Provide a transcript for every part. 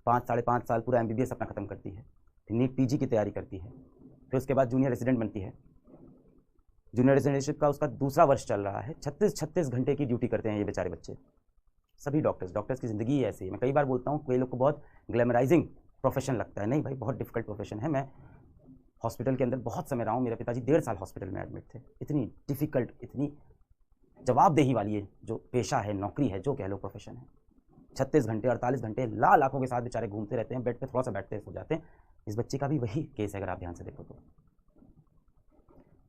5 साढ़े 5 साल पूरा MBBS अपना खत्म करती है, फिर नीट PG की तैयारी करती है, फिर उसके बाद जूनियर रेजिडेंट बनती है। जूनियर रेजिडेंटशिप का उसका दूसरा वर्ष चल रहा है। 36 घंटे की ड्यूटी करते हैं ये बेचारे बच्चे। सभी डॉक्टर्स की ज़िंदगी ही ऐसी है। मैं कई बार बोलता हूँ, कई लोग को बहुत ग्लैमराइजिंग प्रोफेशन लगता है। नहीं भाई, बहुत डिफिकल्ट प्रोफेशन है। मैं हॉस्पिटल के अंदर बहुत समय रहा हूँ। मेरे पिताजी 1.5 साल हॉस्पिटल में एडमिट थे। इतनी डिफिकल्ट, इतनी जवाबदेही वाली ये जो पेशा है, नौकरी है, जो कह लो प्रोफेशन है। 36 घंटे 48 घंटे लाल आंखों के साथ बेचारे घूमते रहते हैं, बेड पे थोड़ा सा बैठते हैं, सो जाते हैं। इस बच्चे का भी वही केस है, अगर आप ध्यान से देखो तो।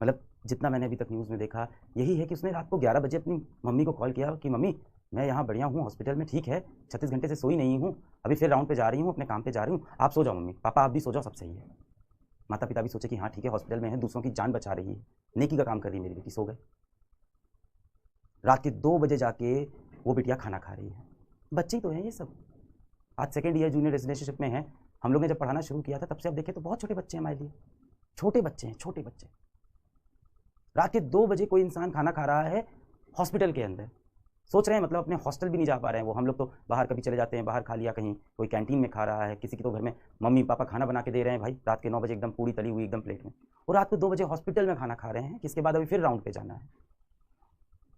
मतलब जितना मैंने अभी तक न्यूज़ में देखा, यही है कि उसने रात को 11 बजे अपनी मम्मी को कॉल किया कि मम्मी मैं यहाँ बढ़िया हूँ, हॉस्पिटल में ठीक है, 36 घंटे से सोई नहीं हूँ, अभी फिर राउंड पे जा रही हूँ, अपने काम पे जा रही हूँ, आप सो जाओ मम्मी, पापा आप भी सो जाओ, सब सही है। माता पिता भी सोचे कि हाँ ठीक है, हॉस्पिटल में है, दूसरों की जान बचा रही है, नेकी का काम कर रही है मेरी बेटी, सो गए। रात के 2 बजे जाके वो बेटियाँ खाना खा रही है। बच्चे तो हैं ये सब। आज सेकेंड ईयर जूनियर रेजिडेंशिप में हैं। हम लोग ने जब पढ़ाना शुरू किया था तब से अब देखें तो बहुत छोटे बच्चे हैं हमारे लिए, छोटे बच्चे हैं, छोटे बच्चे। रात के 2 बजे कोई इंसान खाना खा रहा है हॉस्पिटल के अंदर। सोच रहे हैं मतलब अपने हॉस्टल भी नहीं जा पा रहे हैं वो। हम लोग तो बाहर कभी चले जाते हैं, बाहर खा लिया, कहीं कोई कैंटीन में खा रहा है, किसी की तो घर में मम्मी पापा खाना बना के दे रहे हैं भाई, रात के 9 बजे एकदम पूरी तली हुई एकदम प्लेट में, और रात को 2 बजे हॉस्पिटल में खाना खा रहे हैं, किसके बाद अभी फिर राउंड पे जाना है,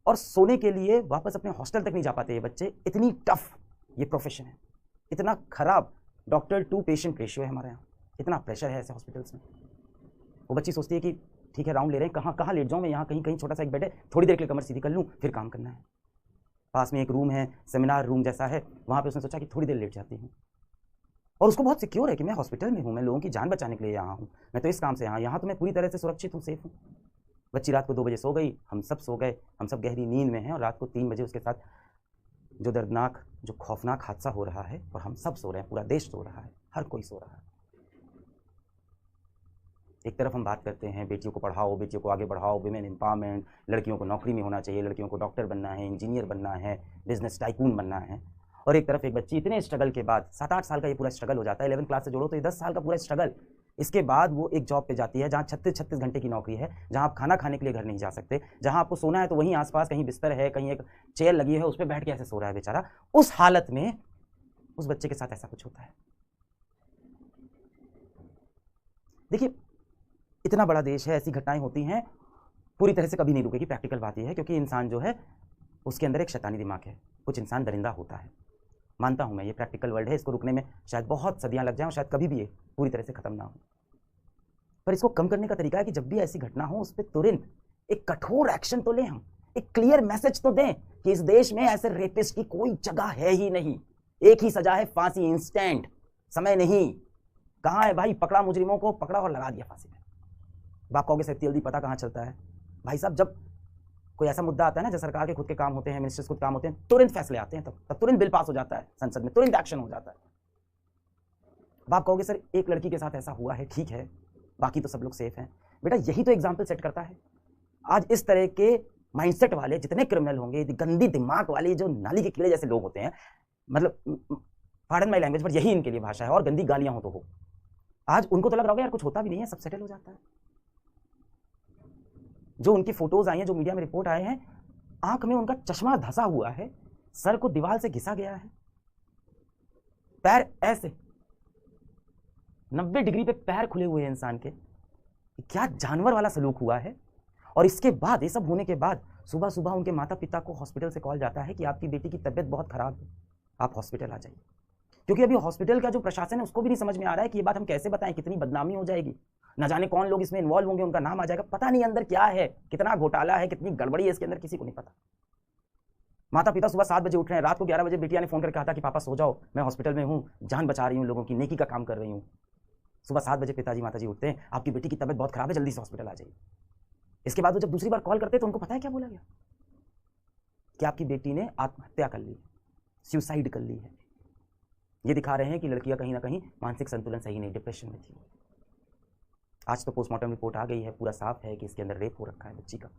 और सोने के लिए वापस अपने हॉस्टल तक नहीं जा पाते ये बच्चे। इतनी टफ ये प्रोफेशन है, इतना खराब डॉक्टर टू पेशेंट रेशियो है हमारे यहाँ, इतना प्रेशर है ऐसे हॉस्पिटल्स में। वो बच्ची सोचती है कि ठीक है राउंड ले रहे हैं, कहाँ कहाँ लेट जाऊँ मैं, यहाँ कहीं कहीं छोटा सा एक बेड है, थोड़ी देर के लिए कमर सीधी कर लूँ, फिर काम करना है। पास में एक रूम है, सेमिनार रूम जैसा है, वहाँ पे उसने सोचा कि थोड़ी देर लेट जाती हूँ, और उसको बहुत सिक्योर है कि मैं हॉस्पिटल में हूँ, मैं लोगों की जान बचाने के लिए यहाँ हूँ, मैं तो इस काम से यहाँ तो मैं पूरी तरह से सुरक्षित हूँ, सेफ हूँ। बच्ची रात को 2 बजे सो गई, हम सब सो गए, हम सब गहरी नींद में हैं, और रात को 3 बजे उसके साथ जो दर्दनाक, जो खौफनाक हादसा हो रहा है, और हम सब सो रहे हैं, पूरा देश सो रहा है, हर कोई सो रहा है। एक तरफ हम बात करते हैं बेटियों को पढ़ाओ, बेटियों को आगे बढ़ाओ, विमेन एम्पावरमेंट, लड़कियों को नौकरी में होना चाहिए, लड़कियों को डॉक्टर बनना है, इंजीनियर बनना है, बिजनेस टाइकून बनना है, और एक तरफ एक बच्ची इतने स्ट्रगल के बाद, 7-8 साल का ये पूरा स्ट्रगल हो जाता है, 11th क्लास से जोड़ो तो ये 10 साल का पूरा स्ट्रगल, इसके बाद वो एक जॉब पे जाती है जहाँ 36 घंटे की नौकरी है, जहाँ आप खाना खाने के लिए घर नहीं जा सकते, जहाँ आपको सोना है तो वहीं आसपास कहीं बिस्तर है, कहीं एक चेयर लगी है, उस पर बैठ के ऐसे सो रहा है बेचारा। उस हालत में उस बच्चे के साथ ऐसा कुछ होता है। देखिए इतना बड़ा देश है, ऐसी घटनाएं होती हैं, पूरी तरह से कभी नहीं रुकेगी। प्रैक्टिकल बात यह है क्योंकि इंसान जो है उसके अंदर एक शैतानी दिमाग है, कुछ इंसान दरिंदा होता है, मानता हूं मैं, ये प्रैक्टिकल वर्ल्ड है, इसको रुकने में शायद बहुत सदियां लग जाएं और शायद कभी भी ये पूरी तरह से खत्म ना हो, पर इसको कम करने का तरीका है कि जब भी ऐसी घटना हो उस पर तुरंत एक कठोर एक्शन तो लें, हम एक क्लियर मैसेज तो दें कि इस देश में ऐसे रेपिस्ट की कोई जगह है ही नहीं, एक ही सजा है, फांसी, इंस्टेंट, समय नहीं। कहाँ है भाई, पकड़ा मुजरिमों को, पकड़ा और लगा दिया फांसी में। बाप कहोगे से जल्दी पता कहाँ चलता है भाई साहब, जब कोई ऐसा मुद्दा आता है ना, जब सरकार के खुद के काम होते हैं, मिनिस्टर्स खुद काम होते हैं, तुरंत फैसले आते हैं, तब तुरंत बिल पास हो जाता है संसद में, तुरंत एक्शन हो जाता है। बाप कहोगे सर एक लड़की के साथ ऐसा हुआ है, ठीक है, बाकी तो सब लोग सेफ हैं। बेटा यही तो एग्जाम्पल सेट करता है। आज इस तरह के माइंडसेट वाले जितने क्रिमिनल होंगे, गंदी दिमाग वाले जो नाली के कीड़े जैसे लोग होते हैं, मतलब पार्डन माई लैंग्वेज पर यही इनके लिए भाषा है, और गंदी गालियां हो तो हो, आज उनको तो लग रहा होगा यार कुछ होता भी नहीं है, सब सेटल हो जाता है। जो उनकी फोटोज आई हैं, जो मीडिया में रिपोर्ट आए हैं, आंख में उनका चश्मा धंसा हुआ है, सर को दीवार से घिसा गया है, पैर ऐसे 90 डिग्री पे पैर खुले हुए हैं इंसान के, क्या जानवर वाला सलूक हुआ है। और इसके बाद, ये सब होने के बाद, सुबह सुबह उनके माता पिता को हॉस्पिटल से कॉल जाता है कि आपकी बेटी की तबीयत बहुत खराब है, आप हॉस्पिटल आ जाइए। क्योंकि अभी हॉस्पिटल का जो प्रशासन है उसको भी नहीं समझ में आ रहा है कि ये बात हम कैसे बताएं, कितनी बदनामी हो जाएगी, ना जाने कौन लोग इसमें इन्वॉल्व होंगे, उनका नाम आ जाएगा, पता नहीं अंदर क्या है, कितना घोटाला है, कितनी गड़बड़ी है इसके अंदर, किसी को नहीं पता। माता पिता सुबह 7 बजे उठ रहे हैं, रात को 11 बजे बिटिया ने फोन करके कहा था कि पापा सो जाओ, मैं हॉस्पिटल में हूँ, जान बचा रही हूँ, लोगों की नेकी का काम कर रही हूँ। सुबह 7 बजे पिताजी माताजी उठते हैं, आपकी बेटी की तबीयत बहुत खराब है, जल्दी से हॉस्पिटल आ जाइए। इसके बाद वो जब दूसरी बार कॉल करते हैं तो उनको पता है क्या बोला गया, कि आपकी बेटी ने आत्महत्या कर ली, सुसाइड कर ली है। ये दिखा रहे हैं कि लड़कियां कहीं ना कहीं मानसिक संतुलन सही नहीं, डिप्रेशन में थी। आज तो पोस्टमार्टम रिपोर्ट आ गई है, पूरा साफ है कि इसके अंदर रेप हो रखा है बच्ची का।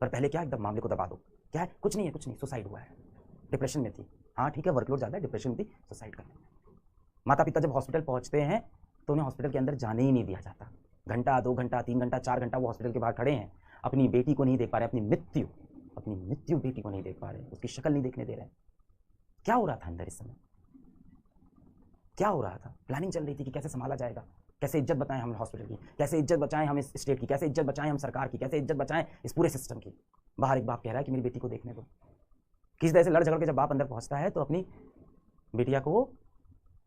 पर पहले क्या एकदम मामले को दबा दो, क्या है, कुछ नहीं है, कुछ नहीं, सुसाइड हुआ है, डिप्रेशन में थी। हाँ ठीक है, वर्कलोड ज़्यादा है, डिप्रेशन में थी, सुसाइड कर लें। माता पिता जब हॉस्पिटल पहुंचते हैं तो उन्हें हॉस्पिटल के अंदर जाने ही नहीं दिया जाता। घंटा, 2 घंटा, 3 घंटा, 4 घंटा वो हॉस्पिटल के बाहर खड़े हैं, अपनी बेटी को नहीं देख पा रहे, अपनी मृत्यु बेटी को नहीं देख पा रहे, उसकी शक्ल नहीं देखने दे रहे। क्या हो रहा था अंदर इस समय? क्या हो रहा था? प्लानिंग चल रही थी कि कैसे संभाला जाएगा, कैसे इज्जत बचाएं हम हॉस्पिटल की, कैसे इज्जत बचाएं हम इस स्टेट की, कैसे इज्जत बचाएं हम सरकार की, कैसे इज्जत बचाएं इस पूरे सिस्टम की। बाहर एक बाप कह रहा है कि मेरी बेटी को देखने दो। किसी तरह से लड़ झगड़ के जब बाप अंदर पहुंचता है तो अपनी बेटिया को वो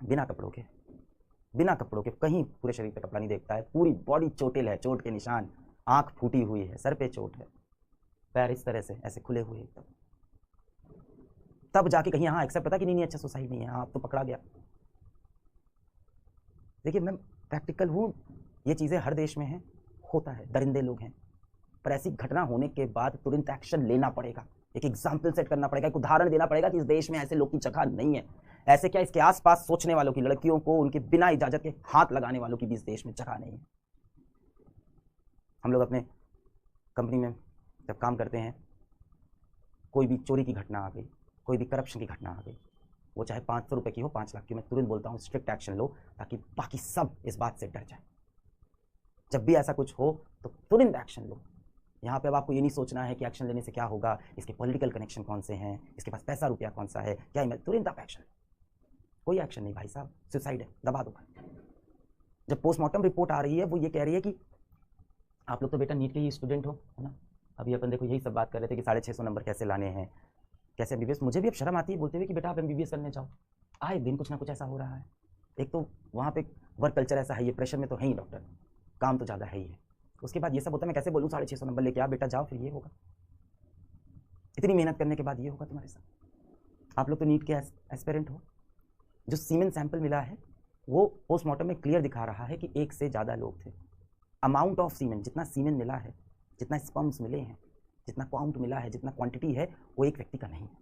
बिना कपड़ों के कहीं पूरे शरीर पे कपड़ा नहीं देखता है, पूरी बॉडी चोटिल है, चोट के निशान, आंख फूटी हुई है, सर पे चोट है, पैर इस तरह से ऐसे खुले हुए एकदम। तब जाके कहीं हाँ एक्सेप्ट पता कि नहीं अच्छा सुसाइड नहीं है, हाँ तो पकड़ा गया। देखिए मैं प्रैक्टिकल हूँ, ये चीज़ें हर देश में हैं, होता है, दरिंदे लोग हैं, पर ऐसी घटना होने के बाद तुरंत एक्शन लेना पड़ेगा, एक एग्जाम्पल सेट करना पड़ेगा, एक उदाहरण देना पड़ेगा कि इस देश में ऐसे लोग की जगह नहीं है। ऐसे क्या इसके आसपास सोचने वालों की, लड़कियों को उनके बिना इजाजत के हाथ लगाने वालों की भी इस देश में जगह नहीं है। हम लोग अपने कंपनी में जब काम करते हैं, कोई भी चोरी की घटना आ गई, कोई भी करप्शन की घटना आ गई, वो चाहे 500 रुपये की हो, 5 लाख की, मैं तुरंत बोलता हूँ स्ट्रिक्ट एक्शन लो, ताकि बाकी सब इस बात से डर जाए। जब भी ऐसा कुछ हो तो तुरंत एक्शन लो। यहाँ पे अब आपको ये नहीं सोचना है कि एक्शन लेने से क्या होगा, इसके पॉलिटिकल कनेक्शन कौन से हैं, इसके पास पैसा रुपया कौन सा है, क्या ईमेल, तुरंत आप एक्शन। कोई एक्शन नहीं भाई साहब, सुसाइड है, दबा दो। जब पोस्टमार्टम रिपोर्ट आ रही है वो ये कह रही है कि आप लोग तो बेटा नीट के ही स्टूडेंट हो, है ना, अभी अपन देखो यही सब बात कर रहे थे कि 650 नंबर कैसे लाने हैं, कैसे एमबीबीएस। मुझे भी अब शर्म आती है बोलते हुए कि बेटा आप एमबीबीएस करने जाओ, आए दिन कुछ ना कुछ ऐसा हो रहा है। एक तो वहाँ पे वर्क कल्चर ऐसा है, ये प्रेशर में तो है ही डॉक्टर, काम तो ज़्यादा है ही है। उसके बाद ये सब होता है, मैं कैसे बोलूँ 650 नंबर लेके आ बेटा जाओ, फिर ये होगा, इतनी मेहनत करने के बाद ये होगा तुम्हारे साथ। आप लोग तो नीट के एस्पिरेंट हो। जो सीमेन सैंपल मिला है वो पोस्टमार्टम में क्लियर दिखा रहा है कि एक से ज़्यादा लोग थे। अमाउंट ऑफ सीमेन, जितना सीमेन मिला है, जितना स्पर्म्स मिले हैं, जितना काउंट मिला है, जितना क्वांटिटी है, वो एक व्यक्ति का नहीं है।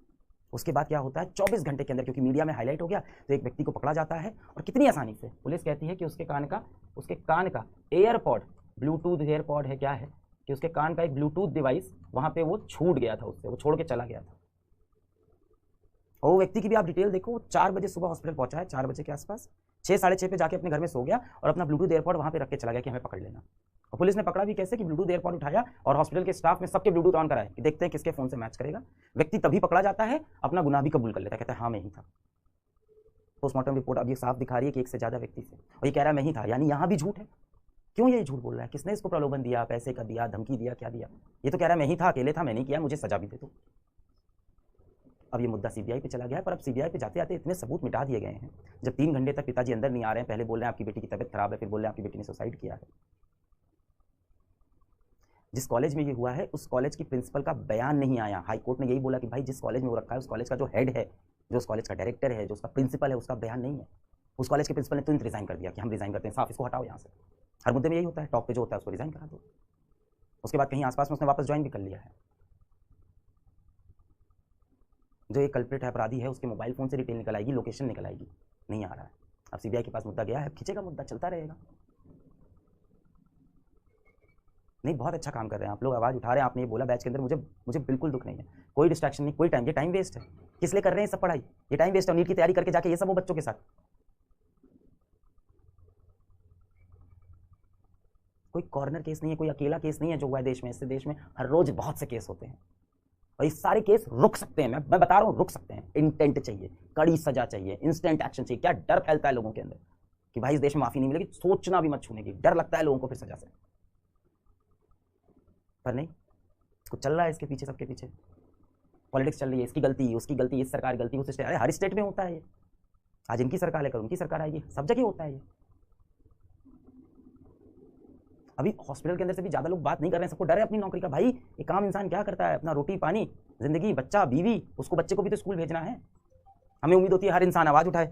उसके बाद क्या होता है, 24 घंटे के अंदर, क्योंकि मीडिया में हाईलाइट हो गया, तो एक व्यक्ति को पकड़ा जाता है और कितनी आसानी से पुलिस कहती है कि उसके कान का एयरपॉड, ब्लूटूथ एयरपॉड है क्या है, कि उसके कान का एक ब्लूटूथ डिवाइस वहाँ पे वो छूट गया था, उससे वो छोड़ के चला गया था। और वो व्यक्ति की भी आप डिटेल देखो, वो 4 बजे सुबह हॉस्पिटल पहुंचा है, 4 बजे के आसपास, 6 साढ़े 6 पे जाके अपने घर में सो गया और अपना ब्लूटूथ एयरपॉड वहाँ पे रख के चला गया कि हमें पकड़ लेना। और पुलिस ने पकड़ा भी कैसे कि ब्लूटूथ एयरपॉड उठाया और हॉस्पिटल के स्टाफ में सबके ब्लूटूथ ऑन कराए कि देखते हैं किसके फोन से मैच करेगा। व्यक्ति तभी पकड़ा जाता है, अपना गुनाह भी कबूल कर लेता है, कहता है हाँ मैं ही था। पोस्टमार्टम रिपोर्ट अब ये साफ दिखा रही है कि एक से ज़्यादा व्यक्ति से, और ये कह रहा है मैं ही था, यानी यहाँ भी झूठ है। क्यों ये झूठ बोल रहा है, किसने इसको प्रलोभन दिया, पैसे का दिया, धमकी दिया, क्या दिया? ये तो कह रहा है मैं ही था, अकेले था, मैंने किया, मुझे सजा भी दे दो। अब ये मुद्दा सीबीआई पे चला गया है, पर अब सीबीआई पे जाते जाते इतने सबूत मिटा दिए गए हैं। जब 3 घंटे तक पिताजी अंदर नहीं आ रहे हैं, पहले बोल रहे हैं आपकी बेटी की तबीयत खराब है, फिर बोल रहे हैं आपकी बेटी ने सुसाइड किया है। जिस कॉलेज में ये हुआ है उस कॉलेज की प्रिंसिपल का बयान नहीं आया। हाई कोर्ट ने यही बोला कि भाई जिस कॉलेज में वो रखा है उस कॉलेज का जो हेड है, जो उस कॉलेज का डायरेक्टर है, जो उसका प्रिंसिपल है, उसका बयान नहीं है। उस कॉलेज के प्रिंसिपल ने तुरंत रिजाइन कर दिया कि हम रिजाइन करते हैं, साफ इसको हटाओ यहाँ से। हर मुद्दे में यही होता है, टॉप पे जो होता है उसको रिजाइन करा दो। उसके बाद कहीं आसपास में उसने वापस ज्वाइन भी कर लिया है। जो एक कल्प्रिट है, अपराधी है, उसके मोबाइल फ़ोन से डिटेल निकल आएगी, लोकेशन निकल आएगी, नहीं आ रहा है। अब सीबीआई के पास मुद्दा गया है, खींचेगा मुद्दा, चलता रहेगा। नहीं, बहुत अच्छा काम कर रहे हैं आप लोग, आवाज़ उठा रहे हैं। आपने ये बोला बैच के अंदर, मुझे बिल्कुल दुख नहीं है, कोई डिस्ट्रैक्शन नहीं, कोई टाइम, ये टाइम वेस्ट है। किस लिए कर रहे हैं सब पढ़ाई, ये टाइम वेस्ट है। नीट की तैयारी करके जाके ये सब वो बच्चों के साथ, कोई कॉर्नर केस नहीं है, कोई अकेला केस नहीं है जो हुआ है देश में। इससे देश में हर रोज बहुत से केस होते हैं और ये सारे केस रुक सकते हैं। मैं बता रहा हूँ रुक सकते हैं। इंटेंट चाहिए, कड़ी सजा चाहिए, इंस्टेंट एक्शन चाहिए। क्या डर फैलता है लोगों के अंदर कि भाई इस देश में माफी नहीं मिलेगी, सोचना भी मत छूने की, डर लगता है लोगों को फिर सजा से। पर नहीं, इसको चल रहा है, इसके पीछे, सबके पीछे पॉलिटिक्स चल रही है। इसकी गलती, उसकी गलती, इस सरकार की गलती, उस स्टेट, अरे हर स्टेट में होता है ये। आज इनकी सरकार लेकर उनकी सरकार आएगी, सब जगह होता है ये। अभी हॉस्पिटल के अंदर से भी ज़्यादा लोग बात नहीं कर रहे हैं, सबको डर है अपनी नौकरी का। भाई एक आम इंसान क्या करता है, अपना रोटी पानी, जिंदगी, बच्चा, बीवी, उसको बच्चे को भी तो स्कूल भेजना है। हमें उम्मीद होती है हर इंसान आवाज़ उठाए।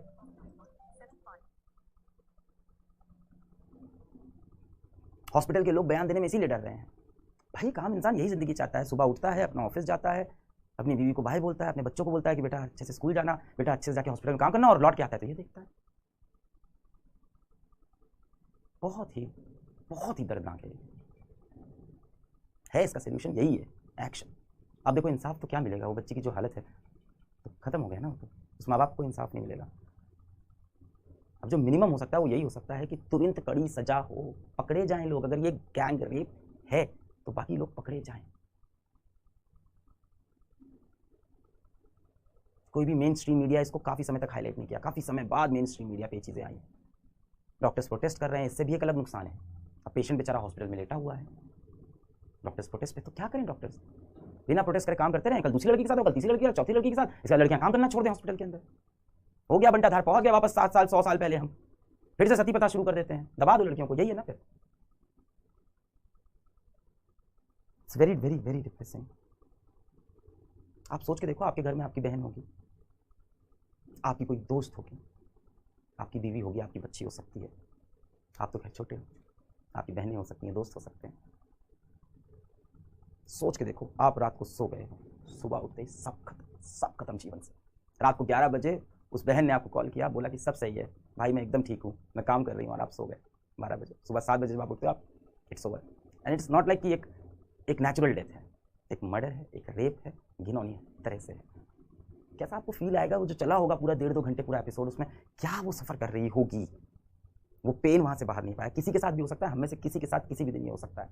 हॉस्पिटल के लोग बयान देने में इसीलिए डर रहे हैं। भाई एक आम इंसान यही ज़िंदगी चाहता है, सुबह उठता है, अपना ऑफिस जाता है, अपनी बीवी को बाय बोलता है, अपने बच्चों को बोलता है कि बेटा अच्छे से स्कूल जाना, बेटा अच्छे से जाके हॉस्पिटल में काम करना, और लौट के आता है तो ये देखता है। बहुत ही दर्दनाक है इसका सोल्यूशन यही है, एक्शन। अब देखो इंसाफ तो क्या मिलेगा, वो बच्ची की जो हालत है तो खत्म हो गया ना, तो उस माँ बाप को इंसाफ नहीं मिलेगा। अब जो मिनिमम हो सकता है वो यही हो सकता है कि तुरंत कड़ी सजा हो, पकड़े जाएं लोग। अगर ये गैंग रेप है तो बाकी लोग पकड़े जाएं। कोई भी मेन स्ट्रीम मीडिया इसको काफ़ी समय तक हाईलाइट नहीं किया, काफ़ी समय बाद मेन स्ट्रीम मीडिया पे ये चीज़ें आई। डॉक्टर्स प्रोटेस्ट कर रहे हैं, इससे भी एक अलग नुकसान है। अब पेशेंट बेचारा हॉस्पिटल में लेटा हुआ है, डॉक्टर्स प्रोटेस्ट पे, तो क्या करें डॉक्टर्स? बिना प्रोटेस्ट करे काम करते रहे, कल दूसरी लड़की के साथ, कल तीसरी लड़की, चौथी लड़की के साथ, इसका लड़कियां काम करना छोड़ दें हॉस्पिटल के अंदर। हो गया बंटाधार, पहुंच गया वापस 7 साल 100 साल पहले, हम फिर से सती प्रथा शुरू कर देते हैं, दबा दो लड़कियों को, यही है ना फिर। It's very very very depressing. आप सोच के देखो, आपके घर में आपकी बहन होगी, आपकी कोई दोस्त होगी, आपकी बीवी होगी, आपकी बच्ची हो सकती है, आप तो खैर छोटे हो, आपकी बहनें हो सकती हैं, दोस्त हो सकते हैं। सोच के देखो, आप रात को सो गए हो, सुबह उठते ही सब खत्म जीवन से। रात को 11 बजे उस बहन ने आपको कॉल किया, बोला कि सब सही है भाई, मैं एकदम ठीक हूँ, मैं काम कर रही हूँ, और आप सो गए 12 बजे। सुबह 7 बजे जब आप उठते हो, आप it's over. And it's not like कि एक नेचुरल डेथ है, एक मर्डर है, एक रेप है, घिनौनी तरह से है। कैसा आपको फील आएगा? वो जो चला होगा पूरा 1.5-2 घंटे पूरा एपिसोड, उसमें क्या वो सफ़र कर रही होगी, वो पेन वहाँ से बाहर नहीं पाया। किसी के साथ भी हो सकता है, हम में से किसी के साथ किसी भी दिन ये हो सकता है।